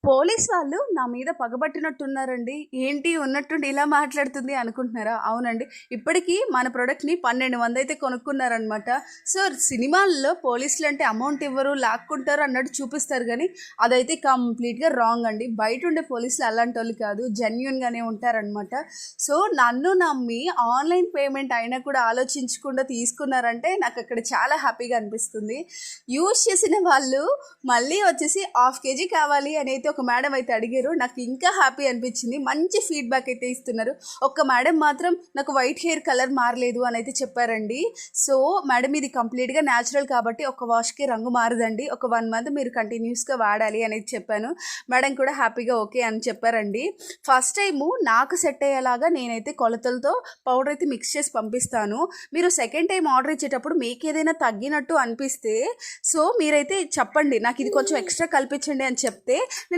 Police వాళ్ళు నా మీద పగబట్టినట్టున్నారండి. ఏంటి ఉన్నట్టుండి ఇలా మాట్లాడుతుంది అనుకుంటున్నారా? అవునండి. ఇప్పటికి మన ప్రొడక్ట్‌ని 1200 అయితే కొనుక్కున్నారనమాట. సో, సినిమాల్లో పోలీసులంటే అమౌంట్ ఇవ్వరు, లాక్కుంటారు అన్నట్టు చూపిస్తారు గానీ, అదైతే కంప్లీట్‌గా రాంగ్ అండి. బయటుండే పోలీసులు అలాంటోళ్ళు కాదు. జెన్యూన్‌గానే ఉంటారనమాట. సో, నన్ను నమ్మి ఆన్‌లైన్ పేమెంట్ అయినా కూడా ఆలోచించకుండా తీసుకున్నారంటే నాకక్కడ చాలా హ్యాపీగా అనిపిస్తుంది. యూజ్ చేసిన వాళ్ళు మళ్ళీ వచ్చేసి హాఫ్ కేజీ కావాలి అని అయితే ఒక మేడం అయితే అడిగారు. నాకు ఇంకా హ్యాపీ అనిపించింది. మంచి ఫీడ్బ్యాక్ అయితే ఇస్తున్నారు. ఒక్క మేడం మాత్రం నాకు వైట్ హెయిర్ కలర్ మారలేదు అని అయితే చెప్పారండి. సో మేడం ఇది కంప్లీట్గా న్యాచురల్ కాబట్టి ఒక వాష్కి రంగు మారదండి, ఒక 1 మంత్ మీరు కంటిన్యూస్గా వాడాలి అనేది చెప్పాను. మేడం కూడా హ్యాపీగా ఓకే అని చెప్పారండి. ఫస్ట్ టైము నాకు సెట్ అయ్యేలాగా నేనైతే కొలతలతో పౌడర్ అయితే మిక్స్ చేసి పంపిస్తాను. మీరు సెకండ్ టైం ఆర్డర్ ఇచ్చేటప్పుడు మీకు ఏదైనా తగ్గినట్టు అనిపిస్తే సో మీరైతే చెప్పండి, నాకు ఇది కొంచెం ఎక్స్ట్రా కల్పించండి అని చెప్తే నేను